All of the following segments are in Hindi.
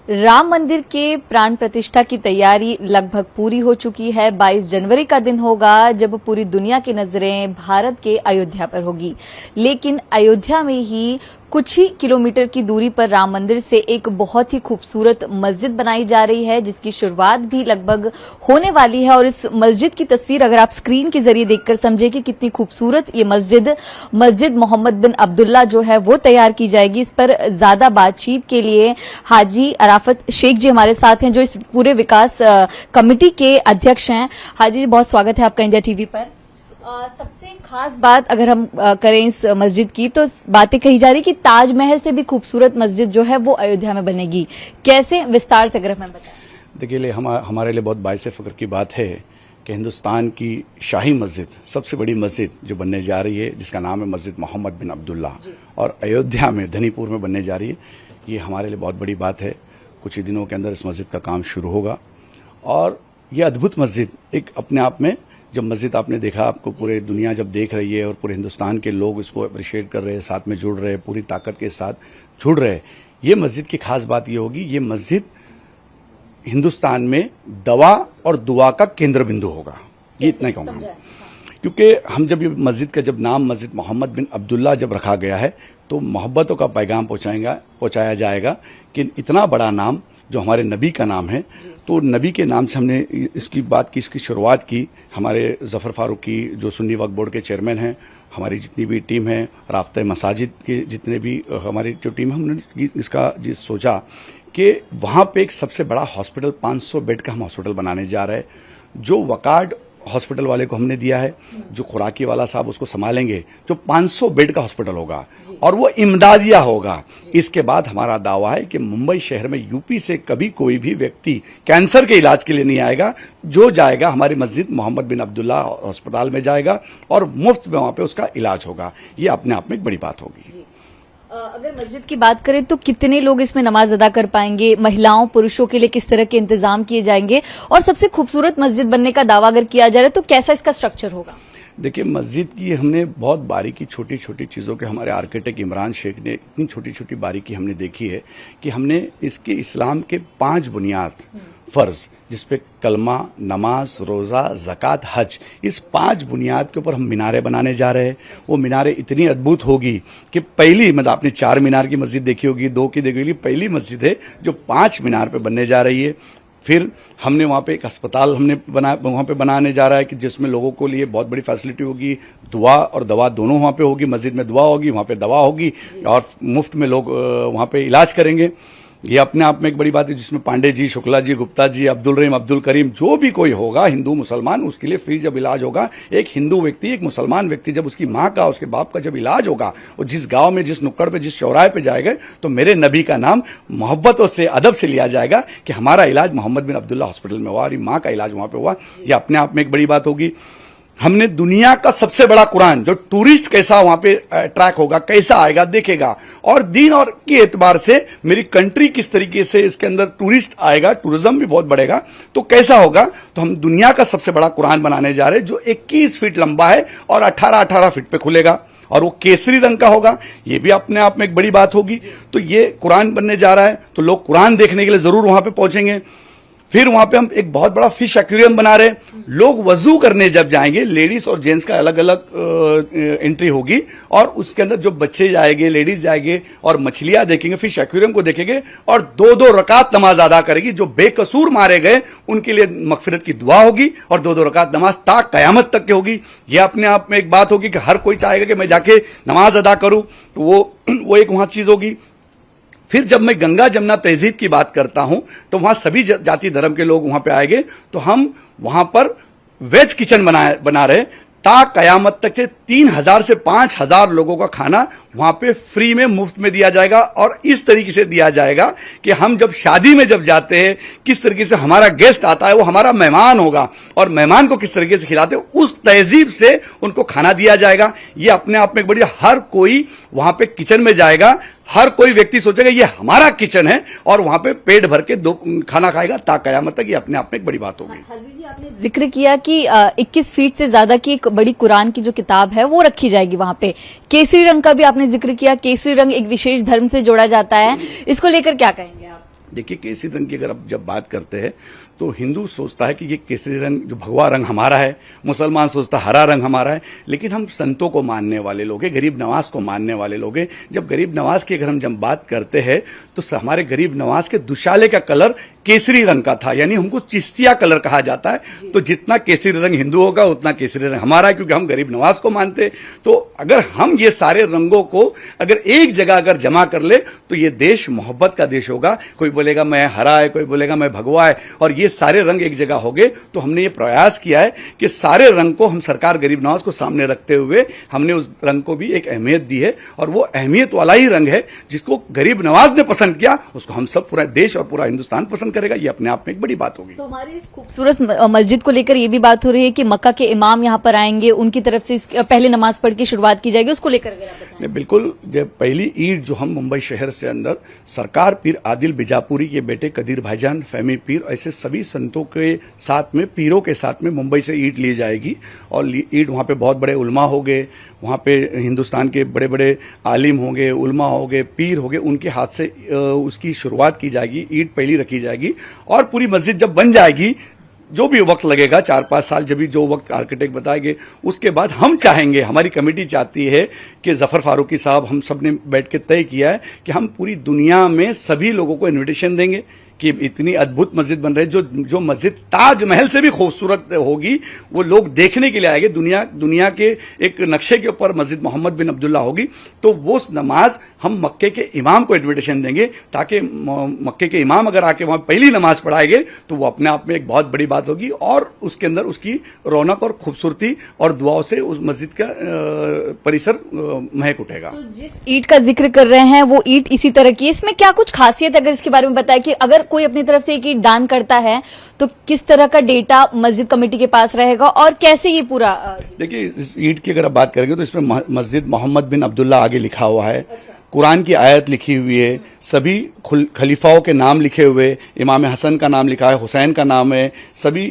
राम मंदिर के प्राण प्रतिष्ठा की तैयारी लगभग पूरी हो चुकी है। 22 जनवरी का दिन होगा जब पूरी दुनिया की नजरें भारत के अयोध्या पर होगी। लेकिन अयोध्या में ही कुछ ही किलोमीटर की दूरी पर राम मंदिर से एक बहुत ही खूबसूरत मस्जिद बनाई जा रही है, जिसकी शुरुआत भी लगभग होने वाली है। और इस मस्जिद की तस्वीर अगर आप स्क्रीन के जरिए देखकर समझे कि कितनी खूबसूरत ये मस्जिद मोहम्मद बिन अब्दुल्ला जो है वो तैयार की जाएगी। इस पर ज्यादा बातचीत के लिए हाजी अराफत शेख जी हमारे साथ हैं, जो इस पूरे विकास कमेटी के अध्यक्ष हैं। हाजी जी, बहुत स्वागत है आपका इंडिया टीवी पर। सबसे खास बात अगर हम करें इस मस्जिद की, तो बातें कही जा रही कि ताजमहल से भी खूबसूरत मस्जिद जो है वो अयोध्या में बनेगी। कैसे, विस्तार से अगर हमें बताएं। देखिए, हमारे लिए बहुत बाइसे फख्र की बात है कि हिंदुस्तान की शाही मस्जिद, सबसे बड़ी मस्जिद जो बनने जा रही है, जिसका नाम है मस्जिद मोहम्मद बिन अब्दुल्ला, और अयोध्या में धनीपुर में बनने जा रही है। ये हमारे लिए बहुत बड़ी बात है। कुछ ही दिनों के अंदर इस मस्जिद का काम शुरू होगा। और ये अद्भुत मस्जिद एक अपने आप में, जब मस्जिद आपने देखा, आपको पूरे दुनिया जब देख रही है और पूरे हिंदुस्तान के लोग इसको अप्रिशिएट कर रहे हैं, साथ में जुड़ रहे हैं, पूरी ताकत के साथ जुड़ रहे हैं, ये मस्जिद की खास बात ये होगी, ये मस्जिद हिंदुस्तान में दवा और दुआ का केंद्र बिंदु होगा। ये इतना ही कहूँगा, क्योंकि हम जब ये मस्जिद का जब नाम मस्जिद मोहम्मद बिन अब्दुल्ला जब रखा गया है, तो मोहब्बतों का पैगाम पहुंचाया जाएगा कि इतना बड़ा नाम जो हमारे नबी का नाम है, तो नबी के नाम से हमने इसकी बात की, इसकी शुरुआत की। हमारे जफर फारूकी जो सुन्नी वक्फ बोर्ड के चेयरमैन हैं, हमारी जितनी भी टीम है, राफ्ते मसाजिद के जितने भी हमारी जो टीम है, हमने इसका सोचा कि वहाँ पे एक सबसे बड़ा हॉस्पिटल, 500 बेड का हम हॉस्पिटल बनाने जा रहे हैं, जो वकार्ड हॉस्पिटल वाले को हमने दिया है, जो खुराकी वाला साहब उसको संभालेंगे, जो 500 बेड का हॉस्पिटल होगा और वो इमदादिया होगा। इसके बाद हमारा दावा है कि मुंबई शहर में यूपी से कभी कोई भी व्यक्ति कैंसर के इलाज के लिए नहीं आएगा। जो जाएगा हमारी मस्जिद मोहम्मद बिन अब्दुल्ला अस्पताल में जाएगा और मुफ्त में वहां पे उसका इलाज होगा। ये अपने आप में एक बड़ी बात होगी। अगर मस्जिद की बात करें तो कितने लोग इसमें नमाज अदा कर पाएंगे, महिलाओं पुरुषों के लिए किस तरह के इंतजाम किए जाएंगे, और सबसे खूबसूरत मस्जिद बनने का दावा अगर किया जा रहा है तो कैसा इसका स्ट्रक्चर होगा? देखिए, मस्जिद की हमने बहुत बारीकी, छोटी छोटी चीज़ों के, हमारे आर्किटेक्ट इमरान शेख ने इतनी छोटी छोटी बारीकी हमने देखी है कि हमने इसके इस्लाम के 5 बुनियाद फर्ज, जिसपे कलमा, नमाज, रोज़ा, ज़कात, हज, इस 5 बुनियाद के ऊपर हम मीनारें बनाने जा रहे हैं। वो मीनारें इतनी अद्भुत होगी कि पहली, मतलब आपने 4 मीनार की मस्जिद देखी होगी, 2 की देखी होगी, पहली मस्जिद है जो 5 मीनार पे बनने जा रही है। फिर हमने वहाँ पे एक अस्पताल वहाँ पे बनाने जा रहा है कि जिसमें लोगों को लिए बहुत बड़ी फैसिलिटी होगी। दुआ और दवा दोनों वहाँ पे होगी। मस्जिद में दुआ होगी, वहाँ पे दवा होगी, और मुफ्त में लोग वहाँ पे इलाज करेंगे। ये अपने आप में एक बड़ी बात है, जिसमें पांडे जी, शुक्ला जी, गुप्ता जी, अब्दुल रहीम, अब्दुल करीम, जो भी कोई होगा हिंदू मुसलमान, उसके लिए फ्री जब इलाज होगा। एक हिंदू व्यक्ति, एक मुसलमान व्यक्ति जब उसकी माँ का, उसके बाप का जब इलाज होगा, और जिस गांव में, जिस नुक्कड़ पे, जिस चौराहे पे जाएगा, तो मेरे नबी का नाम मोहब्बतों से, अदब से लिया जाएगा कि हमारा इलाज मोहम्मद बिन अब्दुल्ला हॉस्पिटल में हुआ और माँ का इलाज वहां पर हुआ। ये अपने आप में एक बड़ी बात होगी। हमने दुनिया का सबसे बड़ा कुरान, जो टूरिस्ट कैसा वहां पे अट्रैक्ट होगा, कैसा आएगा, देखेगा, और दीन और के एतबार से मेरी कंट्री किस तरीके से इसके अंदर टूरिस्ट आएगा, टूरिज्म भी बहुत बढ़ेगा, तो कैसा होगा, तो हम दुनिया का सबसे बड़ा कुरान बनाने जा रहे हैं, जो 21 फीट लंबा है और 18-18 फीट पे खुलेगा, और वो केसरी रंग का होगा। ये भी अपने आप में एक बड़ी बात होगी। तो ये कुरान बनने जा रहा है, तो लोग कुरान देखने के लिए जरूर वहां पे पहुंचेंगे। फिर वहां पे हम एक बहुत बड़ा फिश एक्वेरियम बना रहे हैं। लोग वजू करने जब जाएंगे, लेडीज और जेंट्स का अलग अलग एंट्री होगी, और उसके अंदर जो बच्चे जाएंगे, लेडीज जाएंगे और मछलियां देखेंगे, फिश एक्वेरियम को देखेंगे, और 2-2 रकात नमाज अदा करेगी। जो बेकसूर मारे गए उनके लिए मगफिरत की दुआ होगी, और 2-2 रकात नमाज ता कयामत तक की होगी। यह अपने आप में एक बात होगी कि हर कोई चाहेगा कि मैं जाके नमाज अदा करूं, तो वो एक वहां चीज होगी। फिर जब मैं गंगा जमुना तहजीब की बात करता हूं, तो वहां सभी जाति धर्म के लोग वहां पे आएंगे। तो हम वहां पर वेज किचन बना रहे, ता कयामत तक से 3000 से 5000 लोगों का खाना वहां पे फ्री में, मुफ्त में दिया जाएगा। और इस तरीके से दिया जाएगा कि हम जब शादी में जब जाते हैं, किस तरीके से हमारा गेस्ट आता है, वो हमारा मेहमान होगा, और मेहमान को किस तरीके से खिलाते हैं, उस तहजीब से उनको खाना दिया जाएगा। ये अपने आप में एक बड़ी, हर कोई वहां पे किचन में जाएगा, हर कोई व्यक्ति सोचेगा ये हमारा किचन है, और वहां पे पेट भर के खाना खाएगा ता कयामत तक। ये अपने आप में एक बड़ी बात होगी। हाजी जी, आपने जिक्र किया कि 21 फीट से ज्यादा की एक बड़ी कुरान की जो किताब है वो रखी जाएगी वहां पे। केसरी रंग का भी आपने जिक्र किया। केसरी रंग एक विशेष धर्म से जोड़ा जाता है, इसको लेकर क्या कहेंगे आप? देखिए, केसरी रंग की अगर आप जब बात करते हैं तो हिंदू सोचता है कि ये केसरी रंग जो भगवा रंग हमारा है, मुसलमान सोचता है हरा रंग हमारा है, लेकिन हम संतों को मानने वाले लोग हैं, गरीब नवाज को मानने वाले लोग हैं। जब गरीब नवाज की अगर हम जब बात करते हैं तो हमारे गरीब नवाज के दुशाले का कलर केसरी रंग का था, यानी हमको चिश्तिया कलर कहा जाता है। तो जितना केसरी रंग हिंदू होगा उतना केसरी रंग हमारा है, क्योंकि हम गरीब नवाज को मानते हैं। तो अगर हम ये सारे रंगों को अगर एक जगह अगर जमा कर ले तो ये देश मोहब्बत का देश होगा। कोई बोलेगा मैं हरा है, कोई बोलेगा मैं भगवा है, और ये सारे रंग एक जगह हो गए। तो हमने ये प्रयास किया है कि सारे रंग को हम सरकार गरीब नवाज को सामने रखते हुए हमने उस रंग को भी एक अहमियत दी है, और वो अहमियत वाला ही रंग है जिसको गरीब नवाज ने पसंद किया, उसको हम सब पूरा देश और पूरा हिंदुस्तान पसंद करेगा। ये अपने आप में एक बड़ी बात होगी। तो हमारी इस खूबसूरत मस्जिद को लेकर ये भी बात हो रही है कि मक्का के इमाम यहाँ पर आएंगे, उनकी तरफ से पहले नमाज पढ़ के शुरुआत की जाएगी, उसको लेकर अगर आप बताएं। बिल्कुल, जब पहली ईद जो हम मुंबई शहर से अंदर सरकार पीर आदिल बिजापुरी के बेटे कदीर भाईजान, फहमी पीर, ऐसे सभी संतों के साथ में, पीरों के साथ में मुंबई से ईद ली जाएगी। और ईद वहां पे बहुत बड़े उलमा होंगे, वहां पे हिंदुस्तान के बड़े बड़े आलिम होंगे, उलमा होंगे, पीर होंगे, उनके हाथ से उसकी शुरुआत की जाएगी, ईद पहली रखी जाएगी। और पूरी मस्जिद जब बन जाएगी, जो भी वक्त लगेगा 4-5 साल, जब भी जो वक्त आर्किटेक्ट बताएंगे, उसके बाद हम चाहेंगे, हमारी कमेटी चाहती है कि जफर फारूकी साहब, हम सब ने बैठ के तय किया है कि हम पूरी दुनिया में सभी लोगों को इन्विटेशन देंगे कि इतनी अद्भुत मस्जिद बन रही है, जो मस्जिद ताजमहल से भी खूबसूरत होगी, वो लोग देखने के लिए आएंगे। दुनिया के एक नक्शे के ऊपर मस्जिद मोहम्मद बिन अब्दुल्ला होगी। तो वो नमाज हम मक्के के इमाम को इन्विटेशन देंगे, ताकि मक्के के इमाम अगर आके वहां पहली नमाज पढ़ाएंगे तो वो अपने आप में एक बहुत बड़ी बात होगी, और उसके अंदर उसकी रौनक और खूबसूरती और दुआओं से उस मस्जिद का परिसर महक उठेगा। तो जिस ईंट का जिक्र कर रहे हैं वो ईंट इसी तरह की, इसमें क्या कुछ खासियत अगर इसके बारे में बताए कि अगर कोई अपनी तरफ से एक ईंट दान करता है तो किस तरह का डेटा मस्जिद कमेटी के पास रहेगा और कैसे ये पूरा? देखिए, इस ईंट की अगर आप बात करेंगे तो इसमें मस्जिद मोहम्मद बिन अब्दुल्ला आगे लिखा हुआ है। अच्छा। कुरान की आयत लिखी हुई है, सभी खलीफाओं के नाम लिखे हुए, इमाम हसन का नाम लिखा है, हुसैन का नाम है, सभी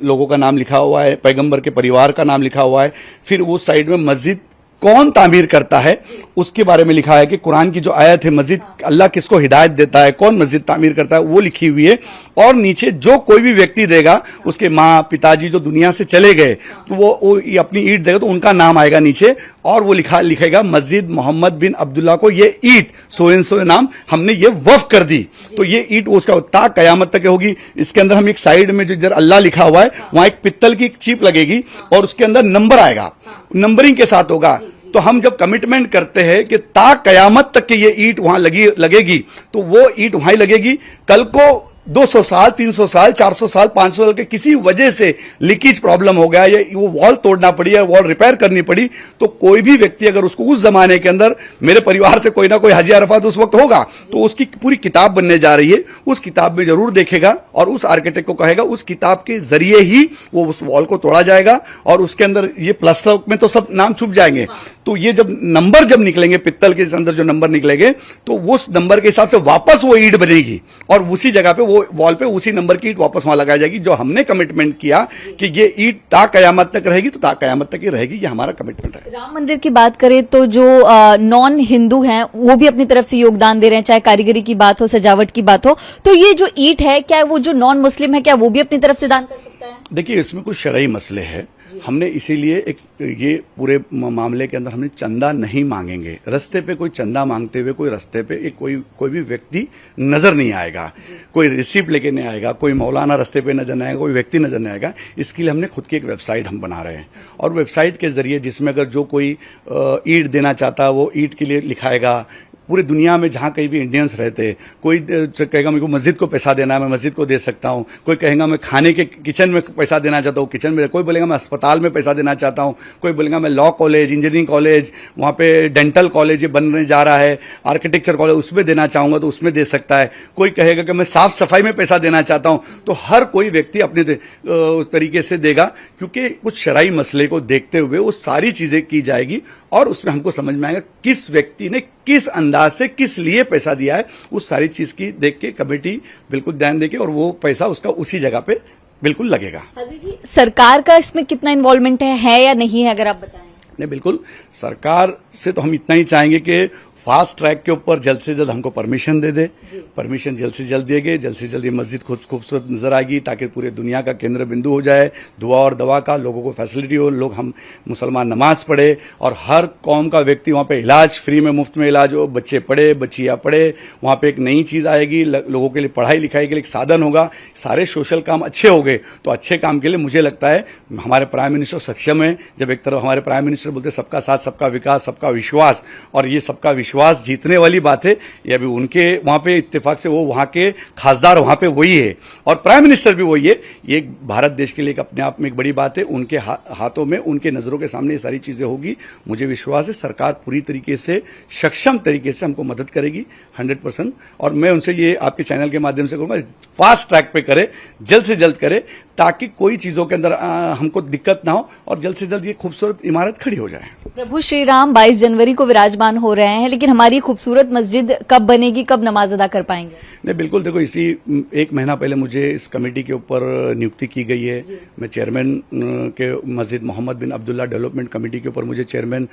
लोगों का नाम लिखा हुआ है, पैगंबर के परिवार का नाम लिखा हुआ है। फिर उस साइड में मस्जिद कौन तामीर करता है उसके बारे में लिखा है कि कुरान की जो आयत है, मस्जिद अल्लाह किसको हिदायत देता है, कौन मस्जिद तामीर करता है, वो लिखी हुई है। और नीचे जो कोई भी व्यक्ति देगा, उसके माँ पिताजी जो दुनिया से चले गए, तो वो अपनी ईंट देगा तो उनका नाम आएगा नीचे, और वो लिखेगा मस्जिद मोहम्मद बिन अब्दुल्ला को ये ईंट सो नाम हमने ये वफ कर दी। तो ये ईंट उसका ता कयामत तक होगी। इसके अंदर हम एक साइड में जो इधर अल्लाह लिखा हुआ है, वहां एक पित्तल की चिप लगेगी और उसके अंदर नंबर आएगा, नंबरिंग के साथ होगा। तो हम जब कमिटमेंट करते हैं कि ता कयामत तक के ये ईंट वहां लगेगी, तो वो ईंट वहां ही लगेगी। कल को 200 साल, 300 साल, 400 साल, 500 साल के किसी वजह से लीकेज प्रॉब्लम हो गया या वो वॉल तोड़ना पड़ी या वॉल रिपेयर करनी पड़ी, तो कोई भी व्यक्ति अगर उसको उस जमाने के अंदर, मेरे परिवार से कोई ना कोई हाजी अरफात उस वक्त होगा, तो उसकी पूरी किताब बनने जा रही है, उस किताब में जरूर देखेगा और उस आर्किटेक्ट को कहेगा उस किताब के जरिए ही वो उस वॉल को तोड़ा जाएगा और उसके अंदर ये प्लास्टर में तो सब नाम छुप जाएंगे। तो ये जब नंबर जब निकलेंगे, पित्तल के अंदर जो नंबर निकलेंगे, तो उस नंबर के हिसाब से वापस वो ईंट बनेगी और उसी जगह पे वो वॉल पे उसी नंबर की ईंट वापस वहां लगाई जाएगी। जो हमने कमिटमेंट किया कि ये ईंट ता कयामत तक रहेगी, तो ता कयामत तक ही रहेगी, ये हमारा कमिटमेंट है। राम मंदिर की बात करें तो जो नॉन हिंदू हैं वो भी अपनी तरफ से योगदान दे रहे हैं, चाहे कारीगरी की बात हो, सजावट की बात हो। तो ये जो ईंट है, क्या वो जो नॉन मुस्लिम है, क्या वो भी अपनी तरफ से दान कर सकता है? देखिए, इसमें कुछ शरई मसले हैं। हमने इसीलिए ये पूरे मामले के अंदर हमने चंदा नहीं मांगेंगे। रास्ते पे कोई चंदा मांगते हुए कोई रास्ते पे कोई भी व्यक्ति नजर नहीं आएगा, कोई रिसिप्ट लेके नहीं आएगा, कोई मौलाना रास्ते पे नजर नहीं आएगा, कोई व्यक्ति नजर नहीं आएगा। इसके लिए हमने खुद की एक वेबसाइट हम बना रहे हैं और वेबसाइट के जरिए जिसमें अगर जो कोई ईंट देना चाहता है वो ईंट के लिए लिखाएगा। पूरी दुनिया में जहां कहीं भी इंडियंस रहते, कोई कहेगा मेरे को मस्जिद को पैसा देना है, मैं मस्जिद को दे सकता हूं। कोई कहेगा मैं खाने के किचन में पैसा देना चाहता हूं, किचन में। कोई बोलेगा मैं अस्पताल में पैसा देना चाहता हूं, कोई बोलेगा मैं लॉ कॉलेज, इंजीनियरिंग कॉलेज, वहां पे डेंटल कॉलेज बनने जा रहा है, आर्किटेक्चर कॉलेज, उसमें देना चाहूंगा तो उसमें दे सकता है। कोई कहेगा कि मैं साफ सफाई में पैसा देना चाहता हूं, तो हर कोई व्यक्ति अपने उस तरीके से देगा, क्योंकि कुछ शरई मसले को देखते हुए वो सारी चीजें की जाएगी और उसमें हमको समझ में आएगा किस व्यक्ति ने किस अंदाज से किस लिए पैसा दिया है। उस सारी चीज की देख के कमेटी बिल्कुल ध्यान देके और वो पैसा उसका उसी जगह पे बिल्कुल लगेगा। हाजी जी, सरकार का इसमें कितना इन्वॉल्वमेंट है या नहीं है, अगर आप बताएं? नहीं, बिल्कुल सरकार से तो हम इतना ही चाहेंगे कि फास्ट ट्रैक के ऊपर जल्द से जल्द हमको परमिशन दे दे, परमिशन जल्द से जल्द देंगे, जल्द से जल्द ये मस्जिद खूबसूरत नजर आएगी ताकि पूरे दुनिया का केंद्र बिंदु हो जाए, दुआ और दवा का, लोगों को फैसिलिटी हो, लोग हम मुसलमान नमाज पढ़े और हर कौम का व्यक्ति वहां पे इलाज फ्री में, मुफ्त में इलाज हो, बच्चे पढ़े, बच्चियां पढ़े, वहां पे एक नई चीज आएगी, लोगों के लिए पढ़ाई लिखाई के लिए एक साधन होगा, सारे सोशल काम अच्छे हो गए तो अच्छे काम के लिए मुझे लगता है हमारे प्राइम मिनिस्टर सक्षम है। जब एक तरफ हमारे प्राइम मिनिस्टर बोलते सबका साथ, सबका विकास, सबका विश्वास, और ये सबका विश्वास जीतने वाली बात है, ये अभी उनके वहां पे इत्तेफाक से वो वहां के खासदार वहां पे वही है और प्राइम मिनिस्टर भी वही है। ये भारत देश के लिए एक अपने आप में एक बड़ी बात है। उनके हाथों में, उनके नजरों के सामने ये सारी चीजें होगी। मुझे विश्वास है सरकार पूरी तरीके से, सक्षम तरीके से हमको मदद करेगी 100%। और मैं उनसे ये आपके चैनल के माध्यम से कहूंगा फास्ट ट्रैक पे करे, जल्द से जल्द करे ताकि कोई चीजों के अंदर हमको दिक्कत ना हो और जल्द से जल्द ये खूबसूरत इमारत खड़ी हो जाए। प्रभु श्री राम 22 जनवरी को विराजमान हो रहे हैं, लेकिन हमारी खूबसूरत मस्जिद कब बनेगी, कब नमाज अदा कर पाएंगे? नहीं, बिल्कुल। देखो, इसी 1 महीना पहले मुझे इस कमेटी के ऊपर नियुक्ति की गई है। मैं चेयरमैन के मस्जिद मोहम्मद बिन अब्दुल्ला डेवलपमेंट कमेटी के ऊपर मुझे चेयरमैन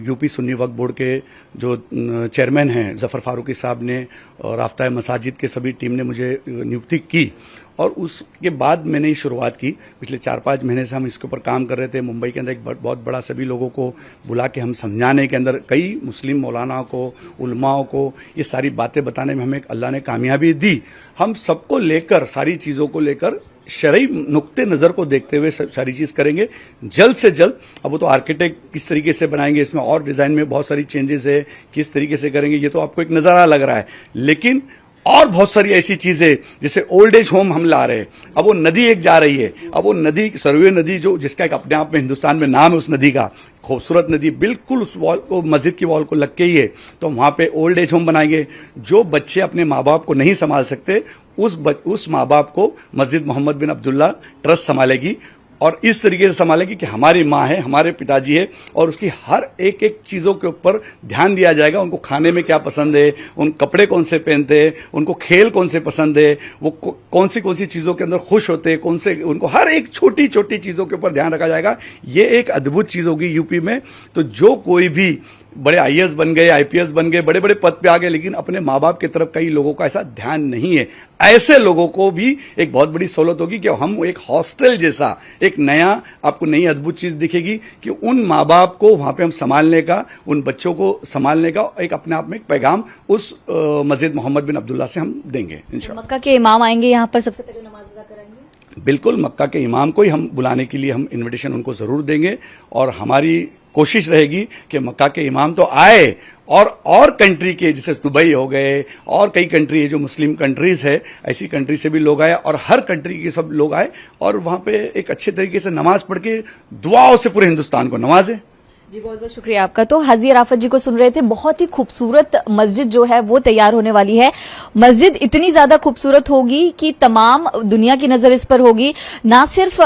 यूपी सुन्नी वक्फ बोर्ड के जो चेयरमैन हैं जफर फारूकी साहब ने और राफ्ता मसाजिद के सभी टीम ने मुझे नियुक्ति की और उसके बाद मैंने ये शुरुआत की। पिछले 4-5 महीने से हम इसके ऊपर काम कर रहे थे। मुंबई के अंदर एक बहुत बड़ा सभी लोगों को बुला के हम समझाने के अंदर, कई मुस्लिम मौलाना को, उलमाओं को ये सारी बातें बताने में हमें अल्लाह ने कामयाबी दी। हम सबको लेकर, सारी चीज़ों को लेकर शरई नुक्ते नज़र को देखते हुए सारी चीज़ करेंगे जल्द से जल्द। अब वो तो आर्किटेक्ट किस तरीके से बनाएंगे, इसमें और डिज़ाइन में बहुत सारी चेंजेस है, किस तरीके से करेंगे ये तो आपको एक नज़ारा लग रहा है, लेकिन और बहुत सारी ऐसी चीजें जैसे ओल्ड एज होम हम ला रहे हैं। अब वो नदी एक जा रही है, अब वो नदी, सरयू नदी, जो जिसका एक अपने आप में हिंदुस्तान में नाम है उस नदी का, खूबसूरत नदी, बिल्कुल उस वॉल को, मस्जिद की वॉल को लग के ही है। तो वहां पे ओल्ड एज होम बनाएंगे। जो बच्चे अपने माँ बाप को नहीं संभाल सकते उस माँ बाप को मस्जिद मोहम्मद बिन अब्दुल्ला ट्रस्ट संभालेगी और इस तरीके से संभालेगी कि हमारी माँ है, हमारे पिताजी है और उसकी हर एक एक चीज़ों के ऊपर ध्यान दिया जाएगा। उनको खाने में क्या पसंद है, उन कपड़े कौन से पहनते हैं, उनको खेल कौन से पसंद है, वो कौन सी चीज़ों के अंदर खुश होते हैं, कौन से, उनको हर एक छोटी छोटी चीज़ों के ऊपर ध्यान रखा जाएगा। ये एक अद्भुत चीज़ होगी यूपी में। तो जो कोई भी बड़े आईएएस बन गए, आईपीएस बन गए, बड़े बड़े पद पे आ गए, लेकिन अपने माँ बाप की तरफ कई लोगों का ऐसा ध्यान नहीं है, ऐसे लोगों को भी एक बहुत बड़ी सहूलत होगी कि हम एक हॉस्टल जैसा एक नया, आपको नई अद्भुत चीज दिखेगी कि उन माँ बाप को वहां पे हम संभालने का, उन बच्चों को संभालने का एक अपने आप में एक पैगाम उस मस्जिद मोहम्मद बिन अब्दुल्ला से हम देंगे इंशाअल्लाह। मक्का के इमाम आएंगे यहाँ पर, सबसे पहले नमाज अदा कराएंगे? बिल्कुल, मक्का के इमाम को ही हम बुलाने के लिए हम इन्विटेशन उनको जरूर देंगे और हमारी कोशिश रहेगी कि मक्का के इमाम तो आए और कंट्री के, जैसे दुबई हो गए और कई कंट्री है जो मुस्लिम कंट्रीज है, ऐसी कंट्री से भी लोग आए और हर कंट्री के सब लोग आए और वहां पे एक अच्छे तरीके से नमाज पढ़ के दुआओं से पूरे हिंदुस्तान को नवाजे। जी, बहुत बहुत शुक्रिया आपका। तो हाजी अराफत जी को सुन रहे थे। बहुत ही खूबसूरत मस्जिद जो है वो तैयार होने वाली है। मस्जिद इतनी ज्यादा खूबसूरत होगी कि तमाम दुनिया की नजर इस पर होगी। ना सिर्फ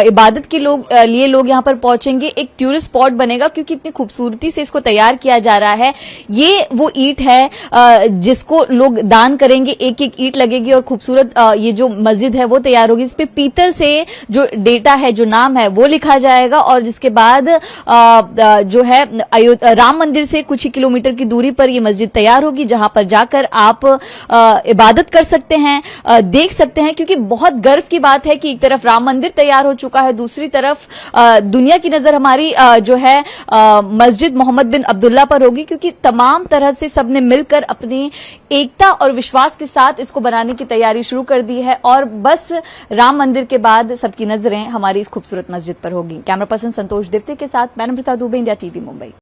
इबादत के लिए लोग यहाँ पर पहुंचेंगे, एक टूरिस्ट स्पॉट बनेगा क्योंकि इतनी खूबसूरती से इसको तैयार किया जा रहा है। ये वो ईंट है जिसको लोग दान करेंगे, एक एक ईंट लगेगी और खूबसूरत ये जो मस्जिद है वो तैयार होगी। इस पे पीतल से जो डेटा है, जो नाम है वो लिखा जाएगा और जिसके बाद जो है राम मंदिर से कुछ ही किलोमीटर की दूरी पर ये मस्जिद तैयार होगी, जहां पर जाकर आप इबादत कर सकते हैं, देख सकते हैं। क्योंकि बहुत गर्व की बात है कि एक तरफ राम मंदिर तैयार हो चुका है, दूसरी तरफ दुनिया की नजर हमारी जो है मस्जिद मोहम्मद बिन अब्दुल्ला पर होगी, क्योंकि तमाम तरह से सबने मिलकर अपनी एकता और विश्वास के साथ इसको बनाने की तैयारी शुरू कर दी है और बस राम मंदिर के बाद सबकी नजरें हमारी इस खूबसूरत मस्जिद पर होगी। कैमरा पर्सन संतोष देवते के साथ मैं नम्रता दुबे, इंडिया टीवी मुंबई।